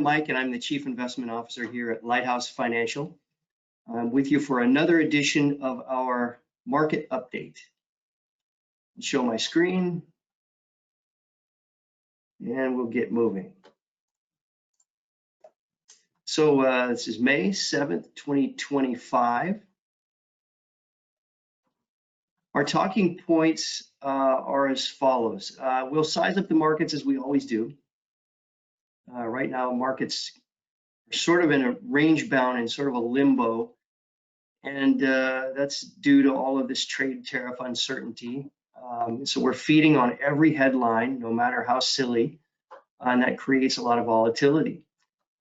Mike, and I'm the Chief Investment Officer here at Lighthouse Financial. I'm with you for another edition of our market update. I'll show my screen, and we'll get moving. So this is May 7th, 2025. Our talking points are as follows. We'll size up the markets as we always do. Right now, markets are sort of in a range bound and sort of a limbo. And that's due to all of this trade tariff uncertainty. So we're feeding on every headline, no matter how silly, and that creates a lot of volatility.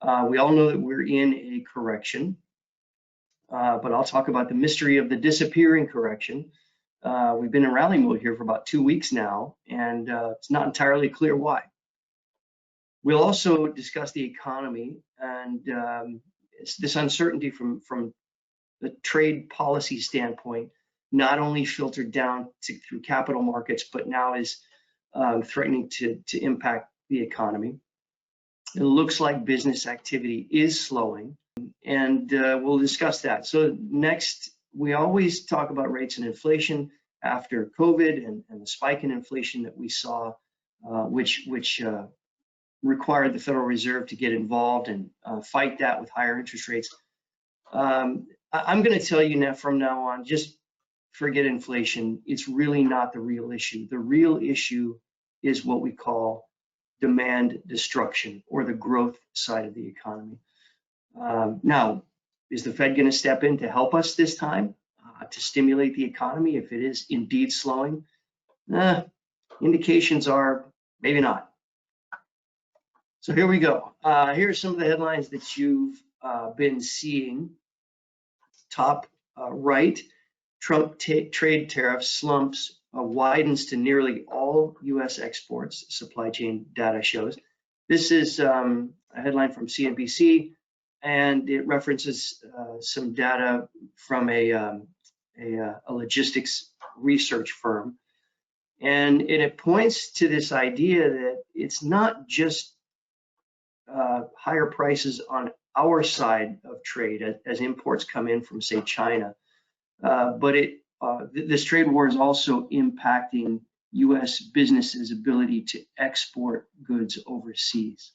We all know that we're in a correction, but I'll talk about the mystery of the disappearing correction. We've been in rally mode here for about 2 weeks now, and it's not entirely clear why. We'll also discuss the economy and it's this uncertainty from the trade policy standpoint, not only filtered down through capital markets, but now is threatening to impact the economy. It looks like business activity is slowing, and we'll discuss that. So next, we always talk about rates and inflation after COVID and the spike in inflation that we saw, which required the Federal Reserve to get involved and fight that with higher interest rates. I'm going to tell you now from now on, just forget inflation. It's really not the real issue. The real issue is what we call demand destruction, or the growth side of the economy. Now, is the Fed going to step in to help us this time to stimulate the economy if it is indeed slowing? Indications are maybe not. So here we go. Here are some of the headlines that you've been seeing. Top right, Trump trade tariff slumps widens to nearly all U.S. exports, supply chain data shows. This is a headline from CNBC, and it references some data from a logistics research firm. And it points to this idea that it's not just higher prices on our side of trade as imports come in from, say, China, but this trade war is also impacting U.S. businesses' ability to export goods overseas.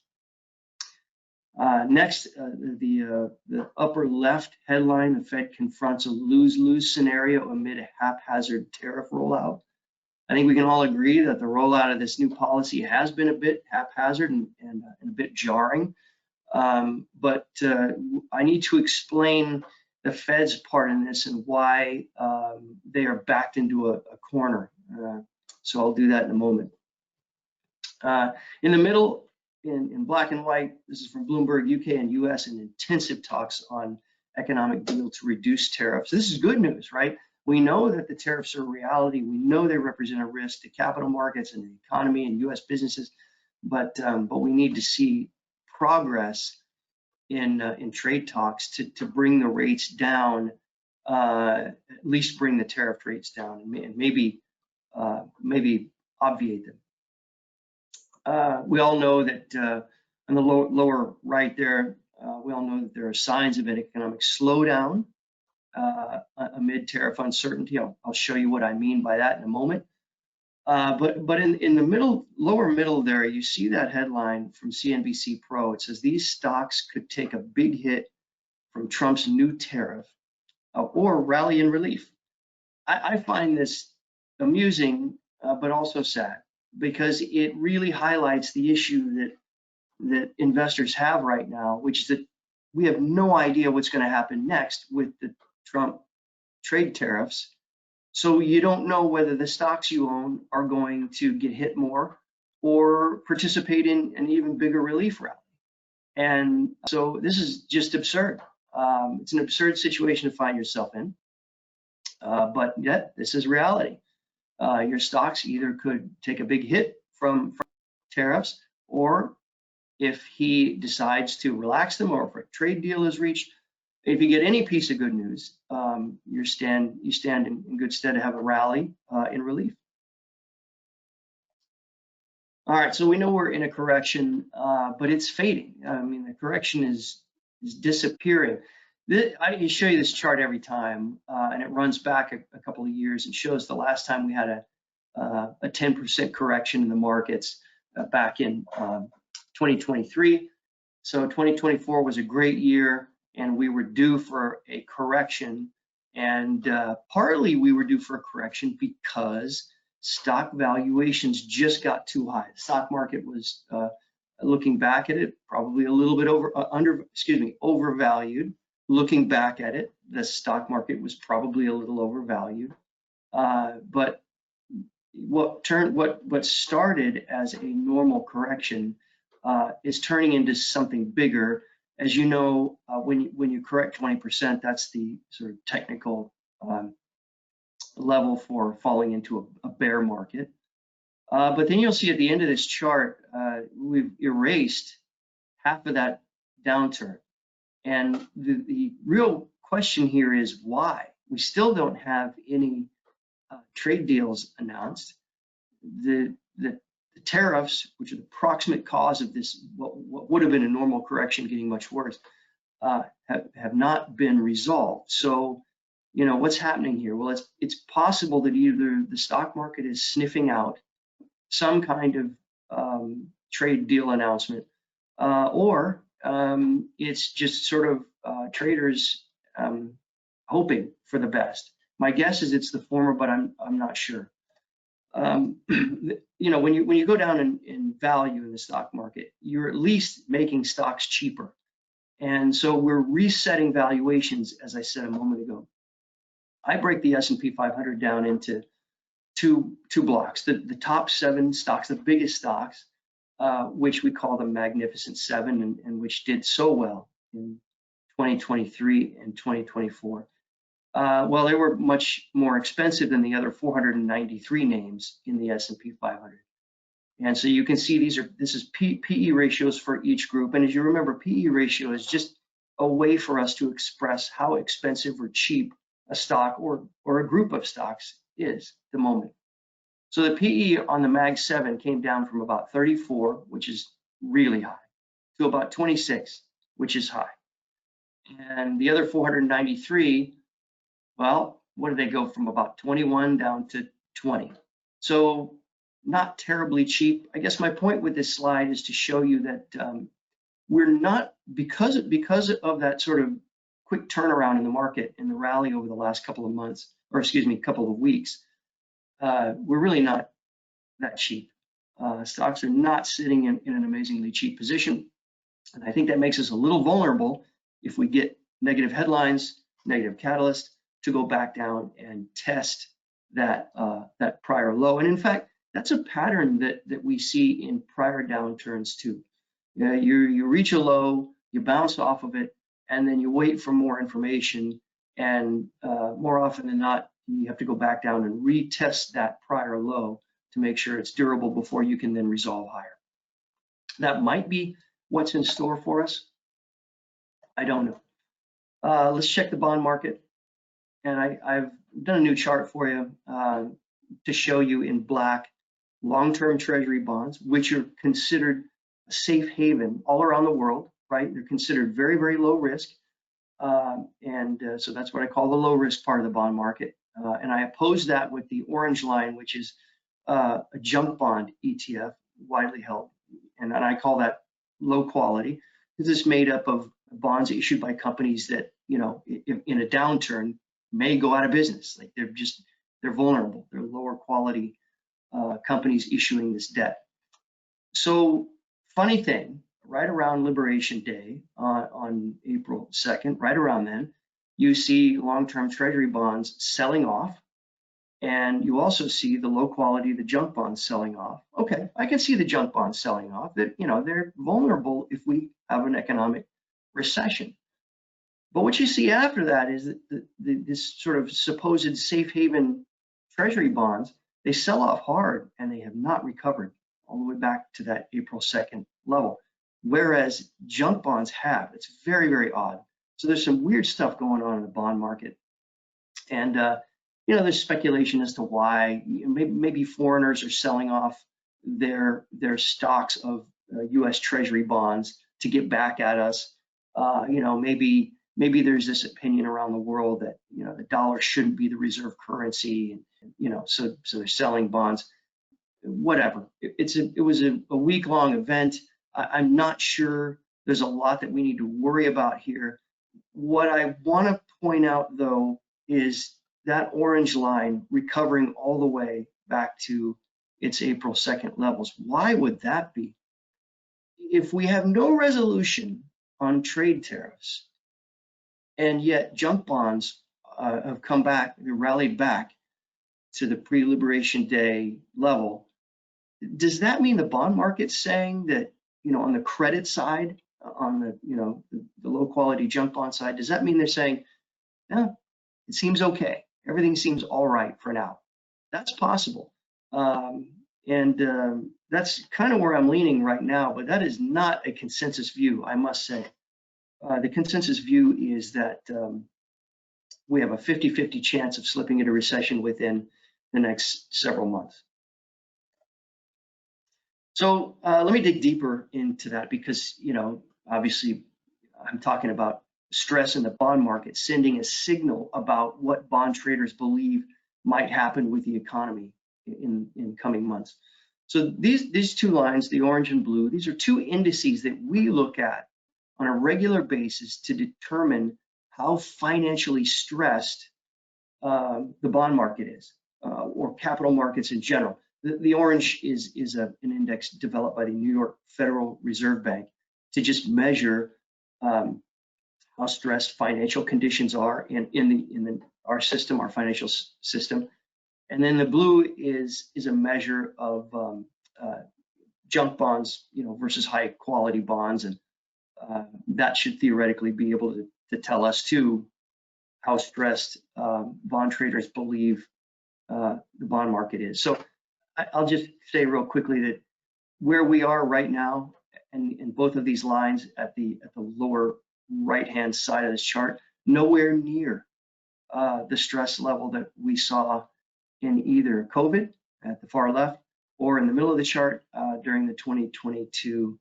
Next, the upper left headline: the Fed confronts a lose-lose scenario amid a haphazard tariff rollout. I think we can all agree that the rollout of this new policy has been a bit haphazard and a bit jarring. But I need to explain the Fed's part in this and why they are backed into a corner. So I'll do that in a moment. In the middle, in black and white, this is from Bloomberg, UK and US, and intensive talks on economic deal to reduce tariffs. This is good news, right? We know that the tariffs are a reality. We know they represent a risk to capital markets and the economy and US businesses, but we need to see progress in trade talks to bring the rates down, at least bring the tariff rates down, and maybe obviate them. We all know that on the lower right there, we all know that there are signs of an economic slowdown amid tariff uncertainty. I'll show you what I mean by that in a moment. But in the lower middle there, you see that headline from CNBC Pro. It says these stocks could take a big hit from Trump's new tariff or rally in relief. I find this amusing, but also sad, because it really highlights the issue that investors have right now, which is that we have no idea what's going to happen next with the Trump trade tariffs. So you don't know whether the stocks you own are going to get hit more or participate in an even bigger relief rally. And so this is just absurd. It's an absurd situation to find yourself in. But yet, this is reality. Your stocks either could take a big hit from tariffs, or if he decides to relax them, or if a trade deal is reached, if you get any piece of good news, you stand in good stead to have a rally in relief. All right, so we know we're in a correction, but it's fading. I mean, the correction is disappearing. I show you this chart every time, and it runs back a couple of years and shows the last time we had a 10% correction in the markets back in 2023. So 2024 was a great year, and we were due for a correction. And partly we were due for a correction because stock valuations just got too high. The stock market was, looking back at it, probably a little bit overvalued. Looking back at it, the stock market was probably a little overvalued. But what started as a normal correction is turning into something bigger. As you know, when you correct 20%, that's the sort of technical level for falling into a bear market. But then you'll see at the end of this chart, we've erased half of that downturn. And the real question here is why? We still don't have any trade deals announced. The tariffs, which are the proximate cause of this, what would have been a normal correction getting much worse, have not been resolved. So, you know, what's happening here? Well, it's possible that either the stock market is sniffing out some kind of trade deal announcement, or it's just sort of traders hoping for the best. My guess is it's the former, but I'm not sure. You know, when you go down in value in the stock market, you're at least making stocks cheaper. And so we're resetting valuations, as I said a moment ago. I break the S&P 500 down into two blocks. The top 7 stocks, the biggest stocks, which we call the Magnificent Seven, and which did so well in 2023 and 2024. Well, they were much more expensive than the other 493 names in the S&P 500. And so you can see this is PE ratios for each group. And as you remember, PE ratio is just a way for us to express how expensive or cheap a stock or a group of stocks is at the moment. So the PE on the Mag 7 came down from about 34, which is really high, to about 26, which is high. And the other 493, well, what did they go from about 21 down to 20? So not terribly cheap. I guess my point with this slide is to show you that we're not, because of that sort of quick turnaround in the market and the rally over the last couple of months, or excuse me, couple of weeks, we're really not that cheap. Stocks are not sitting in an amazingly cheap position. And I think that makes us a little vulnerable if we get negative headlines, negative catalyst, to go back down and test that prior low. And in fact, that's a pattern that we see in prior downturns too. You reach a low, you bounce off of it, and then you wait for more information. And more often than not, you have to go back down and retest that prior low to make sure it's durable before you can then resolve higher. That might be what's in store for us. I don't know. Let's check the bond market. And I've done a new chart for you to show you in black long-term treasury bonds, which are considered a safe haven all around the world, right? They're considered very, very low risk. So that's what I call the low risk part of the bond market. And I oppose that with the orange line, which is a junk bond ETF, widely held. And I call that low quality because it's made up of bonds issued by companies that, you know, in a downturn may go out of business. Like they're vulnerable. They're lower quality companies issuing this debt. So funny thing, right around Liberation Day on April 2nd, right around then, you see long-term treasury bonds selling off, and you also see the low quality, the junk bonds selling off. Okay, I can see the junk bonds selling off. That, you know, they're vulnerable if we have an economic recession. But what you see after that is that this sort of supposed safe haven treasury bonds, they sell off hard and they have not recovered all the way back to that April 2nd level, whereas junk bonds have. It's very, very odd. So there's some weird stuff going on in the bond market. And, you know, there's speculation as to why. Maybe foreigners are selling off their stocks of U.S. Treasury bonds to get back at us. Maybe there's this opinion around the world that the dollar shouldn't be the reserve currency, and so they're selling bonds. Whatever. It was a week-long event. I'm not sure there's a lot that we need to worry about here. What I want to point out, though, is that orange line recovering all the way back to its April 2nd levels. Why would that be? If we have no resolution on trade tariffs, and yet junk bonds have come back, rallied back to the pre-Liberation Day level, does that mean the bond market's saying that, on the credit side, on the low quality junk bond side, does that mean they're saying, no, it seems okay, everything seems all right for now? That's possible. That's kind of where I'm leaning right now, but that is not a consensus view, I must say. The consensus view is that we have a 50-50 chance of slipping into recession within the next several months. So let me dig deeper into that, because obviously I'm talking about stress in the bond market sending a signal about what bond traders believe might happen with the economy in coming months. So these two lines, the orange and blue, these are two indices that we look at on a regular basis to determine how financially stressed the bond market is, or capital markets in general. The orange is an index developed by the New York Federal Reserve Bank to just measure how stressed financial conditions are in our system, our financial system. And then the blue is a measure of junk bonds, versus high quality bonds, and that should theoretically be able to tell us too how stressed bond traders believe the bond market is. So I'll just say real quickly that where we are right now, and in both of these lines at the lower right-hand side of this chart, nowhere near the stress level that we saw in either COVID at the far left or in the middle of the chart during the 2022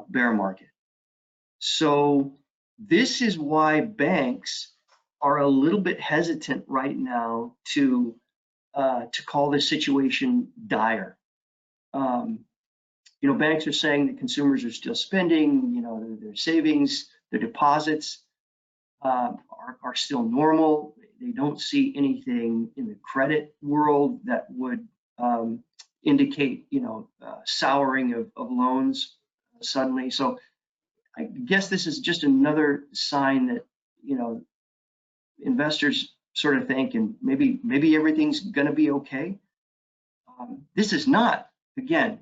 bear market. So this is why banks are a little bit hesitant right now to call this situation dire. Banks are saying that consumers are still spending, their savings, their deposits are still normal. They don't see anything in the credit world that would indicate, souring of loans suddenly. So I guess this is just another sign that, investors sort of think, and maybe everything's going to be okay. This is not, again,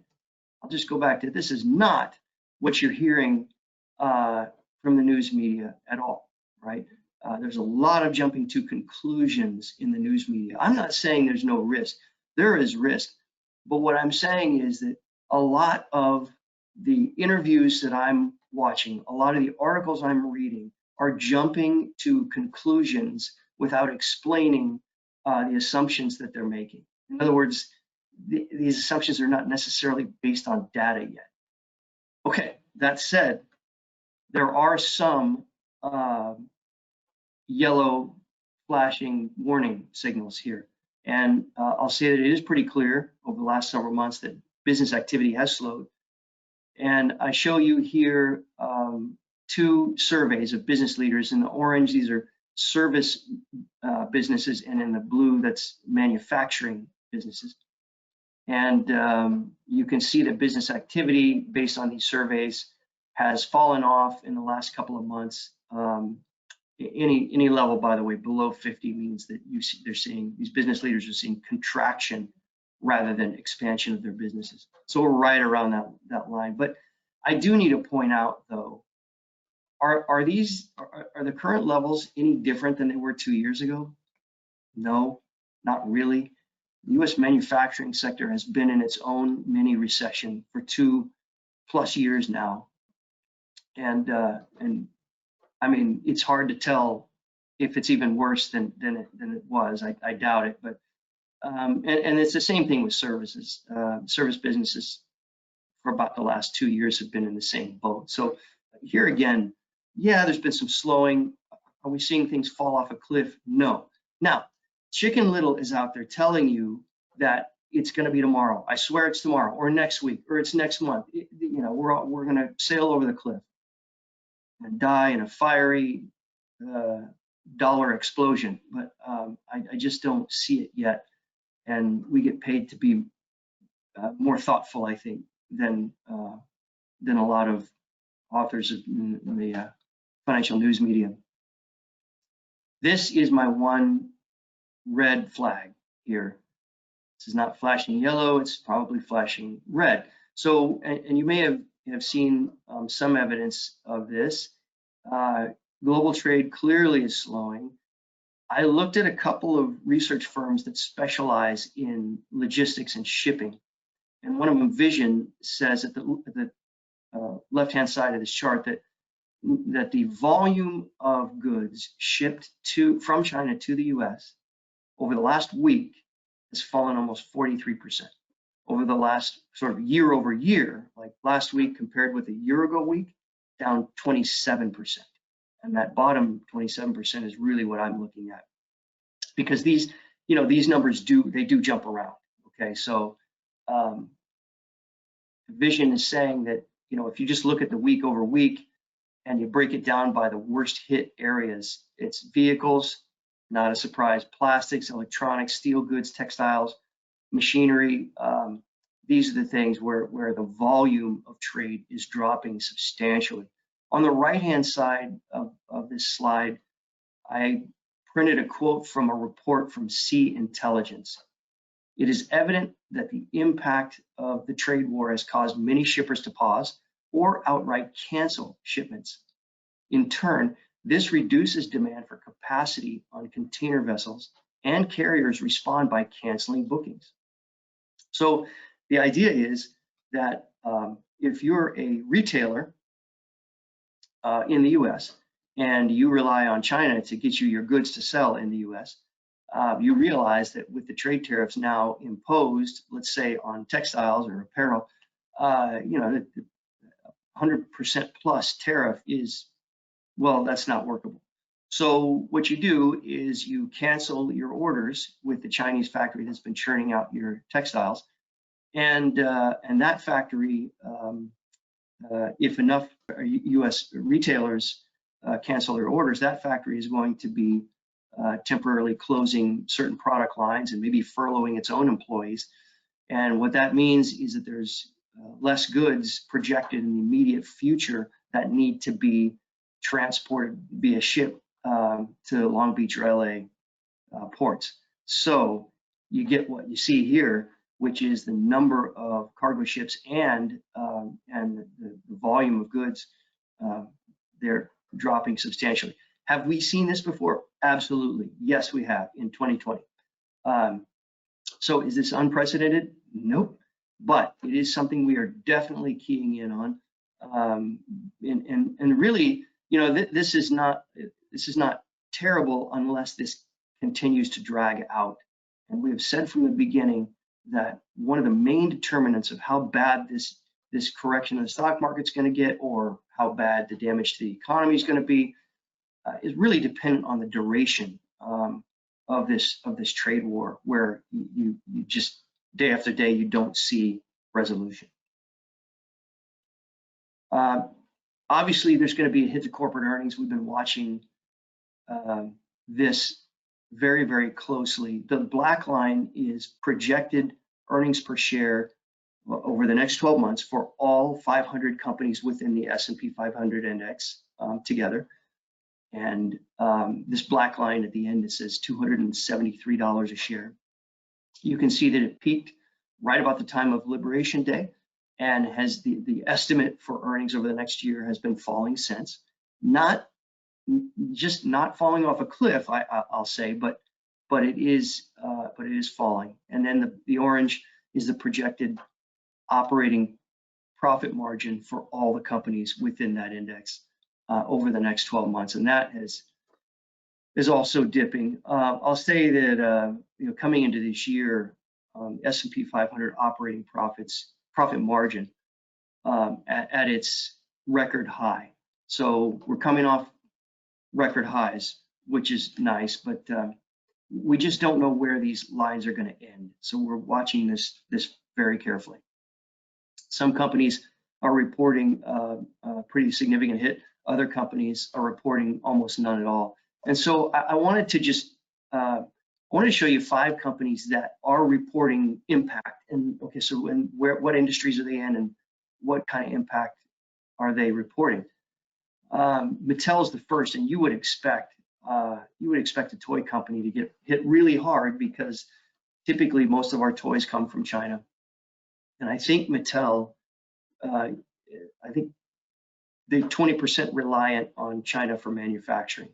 I'll just go back to, this is not what you're hearing from the news media at all, right? There's a lot of jumping to conclusions in the news media. I'm not saying there's no risk. There is risk. But what I'm saying is that a lot of the interviews that I'm watching, a lot of the articles I'm reading are jumping to conclusions without explaining the assumptions that they're making. In other words, these assumptions are not necessarily based on data yet. Okay, that said, there are some yellow flashing warning signals here. And I'll say that it is pretty clear over the last several months that business activity has slowed. And I show you here two surveys of business leaders. In the orange, these are service businesses, and in the blue, that's manufacturing businesses. And you can see that business activity based on these surveys has fallen off in the last couple of months. Any level, by the way, below 50 means that they're seeing, these business leaders are seeing contraction rather than expansion of their businesses. So we're right around that line. But I do need to point out, though, are the current levels any different than they were 2 years ago? No, not really. The U.S. manufacturing sector has been in its own mini recession for 2+ years now, and I mean, it's hard to tell if it's even worse than it was. I doubt it, but And it's the same thing with services. Service businesses for about the last 2 years have been in the same boat. So here again, yeah, there's been some slowing. Are we seeing things fall off a cliff? No. Now, Chicken Little is out there telling you that it's going to be tomorrow. I swear it's tomorrow, or next week, or it's next month. We're going to sail over the cliff and die in a fiery dollar explosion. But I just don't see it yet. And we get paid to be more thoughtful, I think, than a lot of authors in the financial news media. This is my one red flag here. This is not flashing yellow, it's probably flashing red. So, and you may have seen some evidence of this. Global trade clearly is slowing. I looked at a couple of research firms that specialize in logistics and shipping. And one of them, Vision, says at the left-hand side of this chart that the volume of goods shipped from China to the US over the last week has fallen almost 43%. Over the last sort of year over year, like last week compared with a year ago week, down 27%. And that bottom 27% is really what I'm looking at. Because these numbers do jump around. Okay, so Vision is saying that, if you just look at the week over week and you break it down by the worst hit areas, it's vehicles, not a surprise, plastics, electronics, steel goods, textiles, machinery. These are the things where the volume of trade is dropping substantially. On the right-hand side of this slide, I printed a quote from a report from Sea Intelligence. It is evident that the impact of the trade war has caused many shippers to pause or outright cancel shipments. In turn, this reduces demand for capacity on container vessels, and carriers respond by canceling bookings. So the idea is that if you're a retailer in the US and you rely on China to get you your goods to sell in the US, you realize that with the trade tariffs now imposed, let's say on textiles or apparel, 100% plus tariff is, well, that's not workable. So what you do is you cancel your orders with the Chinese factory that's been churning out your textiles, and that factory, if enough U.S. retailers cancel their orders, that factory is going to be temporarily closing certain product lines and maybe furloughing its own employees. And what that means is that there's less goods projected in the immediate future that need to be transported via ship to Long Beach or LA ports. So you get what you see here, which is the number of cargo ships and the volume of goods, they're dropping substantially. Have we seen this before? Absolutely. Yes, we have in 2020. So is this unprecedented? Nope. But it is something we are definitely keying in on. And really, this is not terrible unless this continues to drag out. And we have said from the beginning that one of the main determinants of how bad this correction in the stock market's going to get, or how bad the damage to the economy is going to be, is really dependent on the duration of this trade war, where you just day after day you don't see resolution. Obviously, there's going to be a hit to corporate earnings. We've been watching this very, very closely. The black line is projected earnings per share over the next 12 months for all 500 companies within the S&P 500 index together. And this black line at the end, it says $273 a share. You can see that it peaked right about the time of Liberation Day, and has the estimate for earnings over the next year has been falling since. Not falling off a cliff, I'll say, but it is falling. And then the orange is the projected operating profit margin for all the companies within that index over the next 12 months, and that has is also dipping. I'll say that coming into this year, S&P 500 operating profit margin at its record high. So we're coming off record highs, which is nice, but we just don't know where these lines are going to end. So we're watching this very carefully. Some companies are reporting a pretty significant hit. Other companies are reporting almost none at all. And so I wanted to just I wanted to show you 5 companies that are reporting impact. And okay, so what industries are they in, and what kind of impact are they reporting? Mattel is the first, and you would expect a toy company to get hit really hard because typically most of our toys come from China. And I think Mattel, I think they're 20% reliant on China for manufacturing.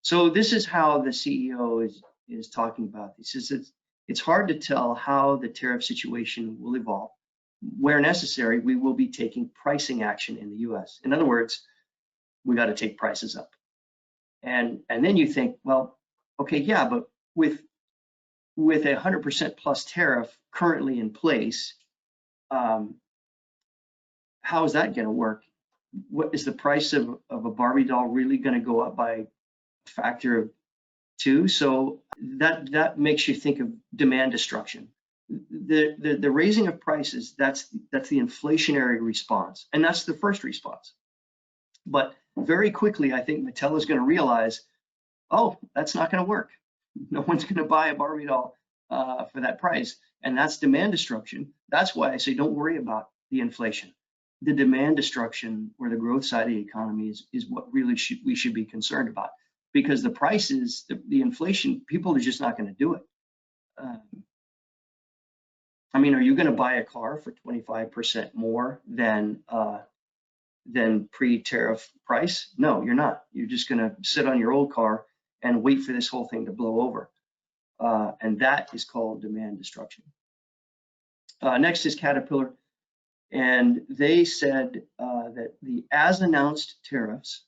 So this is how the CEO is talking about this. He says it's hard to tell how the tariff situation will evolve. Where necessary, we will be taking pricing action in the US. In other words, we got to take prices up. And then you think, well, okay, yeah, but with a 100% plus tariff currently in place, how is that going to work? What is the price of a Barbie doll really going to go up by a factor of 2? So that makes you think of demand destruction. The raising of prices, that's the inflationary response, and that's the first response. But very quickly, I think Mattel is going to realize, oh, that's not going to work. No one's going to buy a Barbie doll for that price, and that's demand destruction. That's why I say don't worry about the inflation. The demand destruction, or the growth side of the economy, is what really we should be concerned about, because the prices, the inflation, people are just not going to do it. I mean, are you going to buy a car for 25% more than pre-tariff price? No, you're not. You're just going to sit on your old car and wait for this whole thing to blow over. And that is called demand destruction. Next is Caterpillar. And they said that the as announced tariffs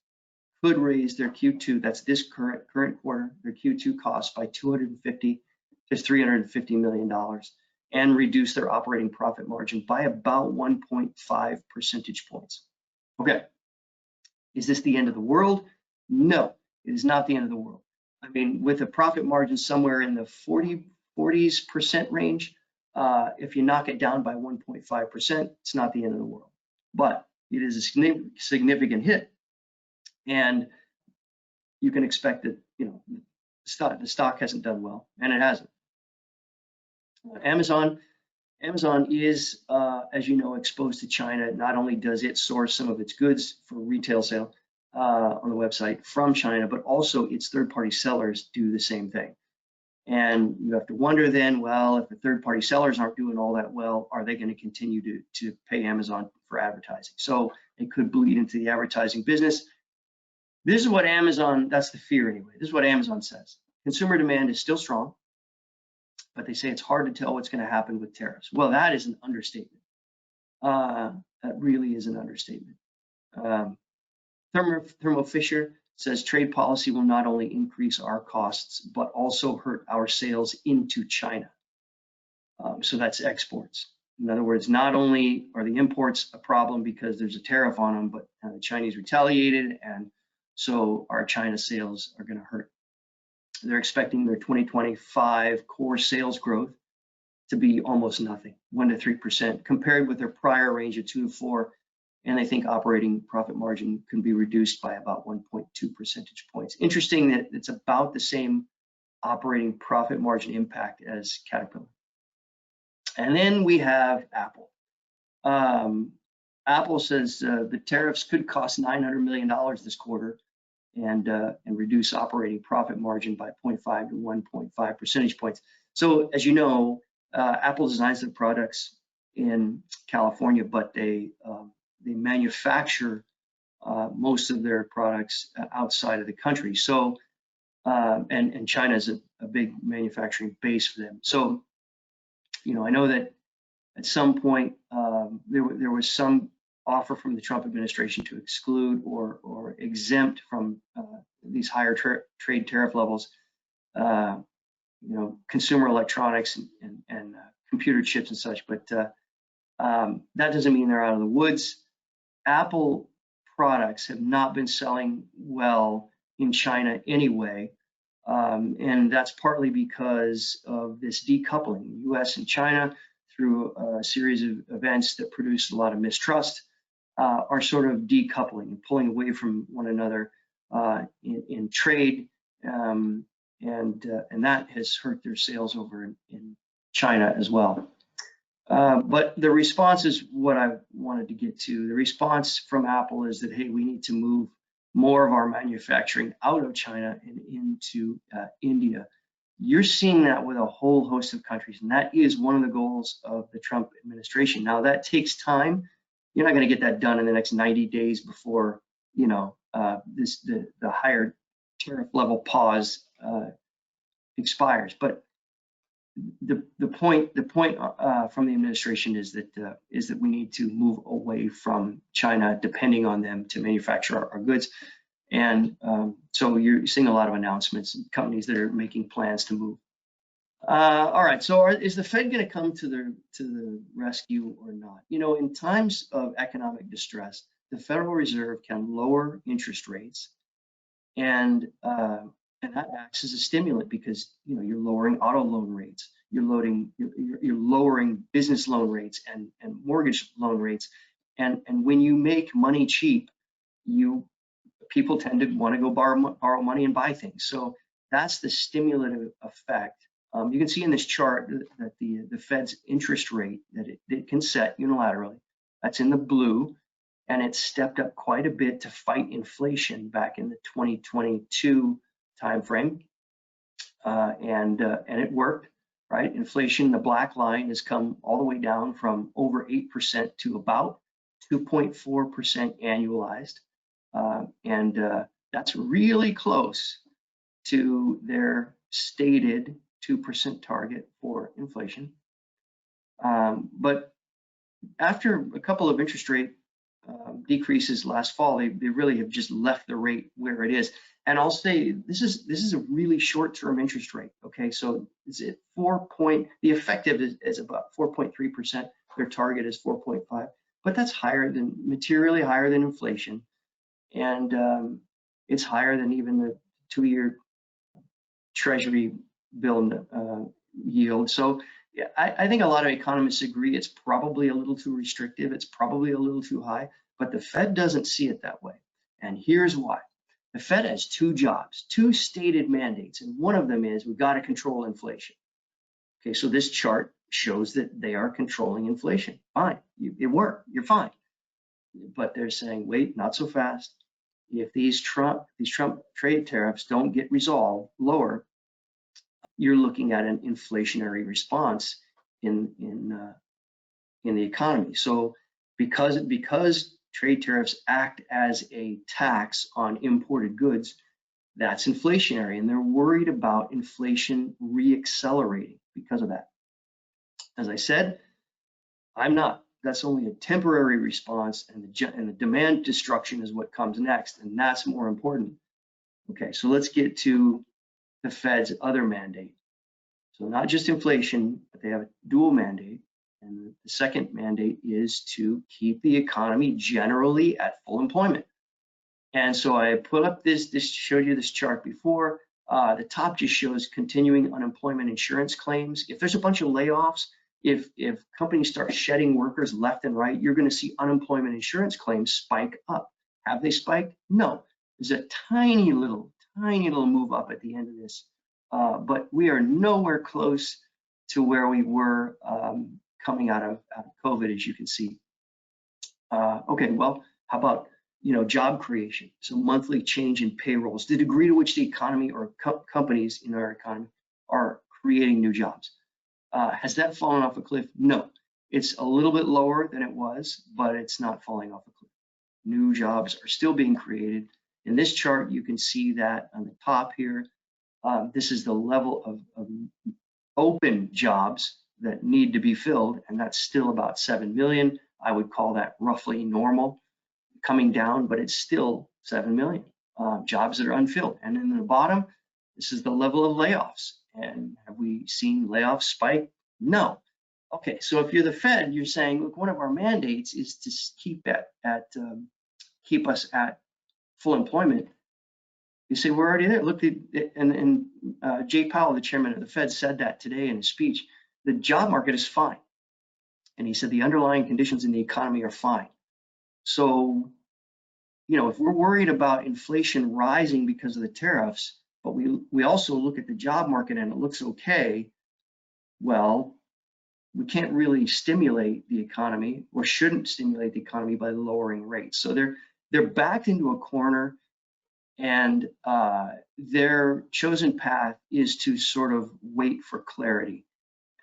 could raise their Q2, that's this current quarter, their Q2 costs by $250 to $350 million, and reduce their operating profit margin by about 1.5 percentage points. Okay, is this the end of the world? No, it is not the end of the world. I mean, with a profit margin somewhere in the 40% range, if you knock it down by 1.5%, it's not the end of the world. But it is a significant hit, and you can expect that the stock hasn't done well, and it hasn't. Amazon is, as you know, exposed to China. Not only does it source some of its goods for retail sale on the website from China, but also its third-party sellers do the same thing. And you have to wonder then, well, if the third-party sellers aren't doing all that well, are they going to continue to pay Amazon for advertising? So it could bleed into the advertising business. This is what Amazon, that's the fear anyway. This is what Amazon says. Consumer demand is still strong, but they say it's hard to tell what's going to happen with tariffs. Well, that is an understatement. That really is an understatement. Thermo Fisher says trade policy will not only increase our costs, but also hurt our sales into China. So that's exports. In other words, not only are the imports a problem because there's a tariff on them, but the Chinese retaliated, and so our China sales are going to hurt. They're expecting their 2025 core sales growth to be almost nothing, 1 to 3%, compared with their prior range of 2 to 4. And I think operating profit margin can be reduced by about 1.2 percentage points. Interesting that it's about the same operating profit margin impact as Caterpillar. And then we have Apple. Apple says the tariffs could cost $900 million this quarter and reduce operating profit margin by 0.5 to 1.5 percentage points. So as you know, Apple designs their products in California, but they manufacture most of their products outside of the country. So, and China is a big manufacturing base for them. So, I know that at some point there was some offer from the Trump administration to exclude or exempt from these higher trade tariff levels, consumer electronics and computer chips and such. But that doesn't mean they're out of the woods. Apple products have not been selling well in China anyway, and that's partly because of this decoupling, U.S. and China, through a series of events that produced a lot of mistrust, are sort of decoupling and pulling away from one another in trade, and that has hurt their sales over in China as well. But the response is what I wanted to get to. The response from Apple is that, hey, we need to move more of our manufacturing out of China and into India. You're seeing that with a whole host of countries, and that is one of the goals of the Trump administration. Now, that takes time. You're not going to get that done in the next 90 days before, the higher tariff level pause expires. But the point from the administration is that we need to move away from China, depending on them to manufacture our goods. And so you're seeing a lot of announcements and companies that are making plans to move. All right, so is the Fed going to come to the rescue or not? In times of economic distress, the Federal Reserve can lower interest rates, and that acts as a stimulant because you're lowering auto loan rates, you're lowering business loan rates and mortgage loan rates, and when you make money cheap, people tend to want to go borrow money and buy things. So that's the stimulative effect. You can see in this chart that the Fed's interest rate that it can set unilaterally, that's in the blue, and it stepped up quite a bit to fight inflation back in the 2022 timeframe, and it worked, right? Inflation, the black line, has come all the way down from over 8% to about 2.4% annualized, and that's really close to their stated 2% target for inflation. But after a couple of interest rate decreases last fall, they really have just left the rate where it is. And I'll say this is a really short-term interest rate. Okay, so is it the effective is about 4.3%. Their target is 4.5, but that's materially higher than inflation, and it's higher than even the 2-year Treasury bill yield. So yeah, I think a lot of economists agree it's probably a little too restrictive. It's probably a little too high, but the Fed doesn't see it that way. And here's why. The Fed has two jobs, two stated mandates, and one of them is we've got to control inflation. Okay, so this chart shows that they are controlling inflation. Fine, it worked, you're fine. But they're saying, wait, not so fast. If these Trump trade tariffs don't get resolved lower, you're looking at an inflationary response in the economy. So because trade tariffs act as a tax on imported goods, that's inflationary, and they're worried about inflation reaccelerating because of that. As I said, I'm not. That's only a temporary response, and the demand destruction is what comes next, and that's more important. Okay, so let's get to the Fed's other mandate. So not just inflation, but they have a dual mandate. And the second mandate is to keep the economy generally at full employment. And so I put up this showed you this chart before. The top just shows continuing unemployment insurance claims. If there's a bunch of layoffs, if companies start shedding workers left and right, you're going to see unemployment insurance claims spike up. Have they spiked? No. There's a tiny little move up at the end of this, but we are nowhere close to where we were coming out of COVID, as you can see. Okay, well, how about job creation? So monthly change in payrolls, the degree to which the economy or companies in our economy are creating new jobs. Has that fallen off a cliff? No, it's a little bit lower than it was, but it's not falling off a cliff. New jobs are still being created. In this chart, you can see that on the top here. This is the level of open jobs that need to be filled, and that's still about 7 million. I would call that roughly normal, coming down, but it's still 7 million jobs that are unfilled. And in the bottom, this is the level of layoffs. And have we seen layoffs spike? No. Okay, so if you're the Fed, you're saying, look, one of our mandates is to keep us at full employment. You say we're already there. Look, and Jay Powell, the chairman of the Fed, said that today in his speech. The job market is fine, and he said the underlying conditions in the economy are fine. So, if we're worried about inflation rising because of the tariffs, but we also look at the job market and it looks okay, well, we can't really stimulate the economy, or shouldn't stimulate the economy, by lowering rates. So they're backed into a corner, and their chosen path is to sort of wait for clarity.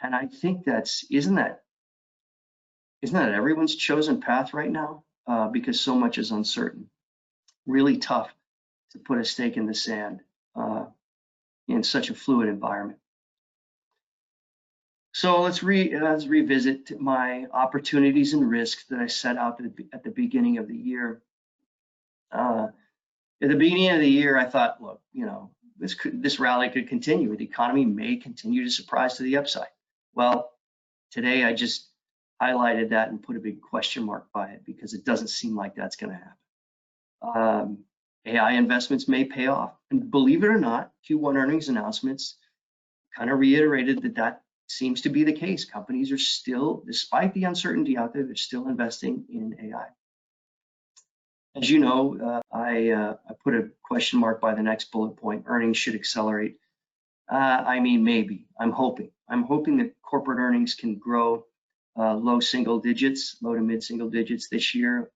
And I think isn't that everyone's chosen path right now? Because so much is uncertain. Really tough to put a stake in the sand in such a fluid environment. So let's revisit my opportunities and risks that I set out at the beginning of the year. At the beginning of the year, I thought, look, this rally could continue. The economy may continue to surprise to the upside. Well, today I just highlighted that and put a big question mark by it, because it doesn't seem like that's going to happen. AI investments may pay off. And believe it or not, Q1 earnings announcements kind of reiterated that seems to be the case. Companies are still, despite the uncertainty out there, they're still investing in AI. As you know, I put a question mark by the next bullet point. Earnings should accelerate. I mean, maybe. I'm hoping that corporate earnings can grow low to mid single digits this year.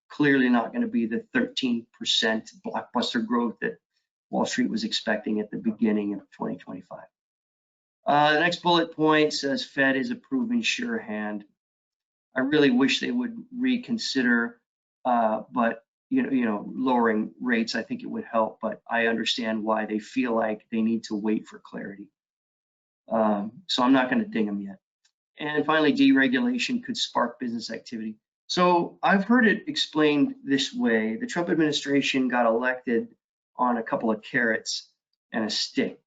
Clearly not going to be the 13% blockbuster growth that Wall Street was expecting at the beginning of 2025. The next bullet point says Fed is a proven sure hand. I really wish they would reconsider, but lowering rates, I think it would help, but I understand why they feel like they need to wait for clarity. So I'm not going to ding them yet. And finally, deregulation could spark business activity. So I've heard it explained this way. The Trump administration got elected on a couple of carrots and a stick.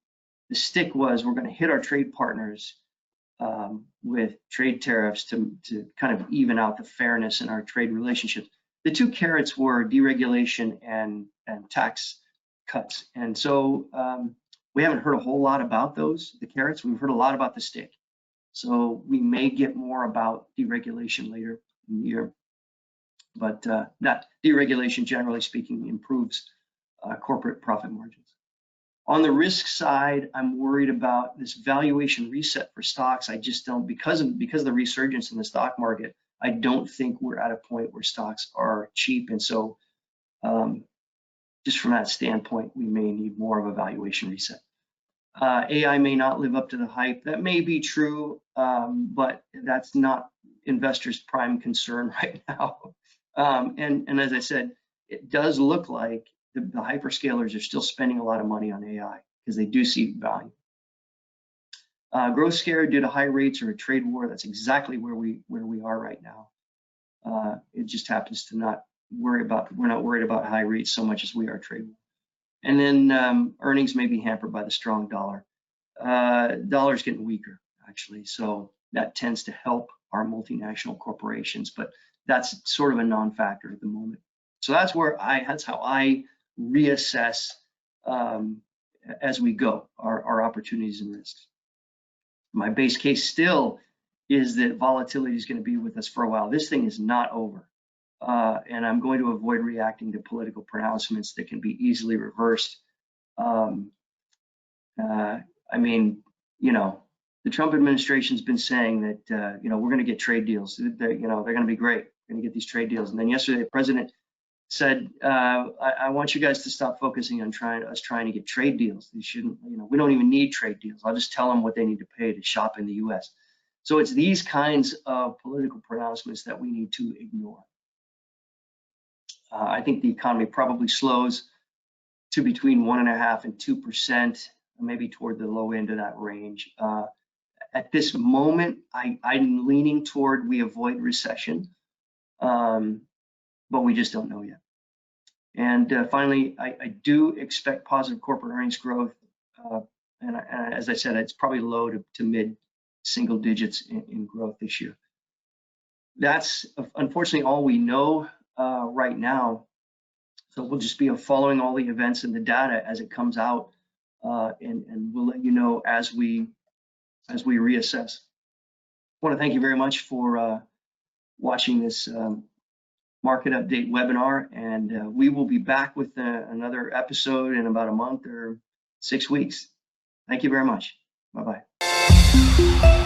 The stick was, we're going to hit our trade partners with trade tariffs to kind of even out the fairness in our trade relationships. The two carrots were deregulation and tax cuts. And so we haven't heard a whole lot about the carrots. We've heard a lot about the stick. So we may get more about deregulation later in the year. But that deregulation, generally speaking, improves corporate profit margins. On the risk side, I'm worried about this valuation reset for stocks. I just don't, because of the resurgence in the stock market, I don't think we're at a point where stocks are cheap. And so just from that standpoint, we may need more of a valuation reset. AI may not live up to the hype. That may be true, but that's not investors' prime concern right now. And as I said, it does look like the hyperscalers are still spending a lot of money on AI because they do see value. Growth scare due to high rates or a trade war, that's exactly where we are right now. It just happens to we're not worried about high rates so much as we are trade war. And then earnings may be hampered by the strong dollar. Dollar's getting weaker, actually, so that tends to help our multinational corporations, but that's sort of a non-factor at the moment. So that's how I reassess as we go our opportunities and risks. My base case still is that volatility is going to be with us for a while. This thing is not over. And I'm going to avoid reacting to political pronouncements that can be easily reversed. I mean, the Trump administration's been saying that, we're going to get trade deals. They're going to be great. We're going to get these trade deals. And then yesterday, the president said, I want you guys to stop focusing on trying to get trade deals. They shouldn't, we don't even need trade deals. I'll just tell them what they need to pay to shop in the US. So it's these kinds of political pronouncements that we need to ignore. I think the economy probably slows to between 1.5% and 2%, maybe toward the low end of that range. At this moment, I'm leaning toward we avoid recession. but we just don't know yet. And finally, I do expect positive corporate earnings growth. And as I said, it's probably low to mid single digits in growth this year. That's unfortunately all we know right now. So we'll just be following all the events and the data as it comes out, and we'll let you know as we reassess. I want to thank you very much for watching this market update webinar, and we will be back with another episode in about a month or 6 weeks. Thank you very much. Bye-bye.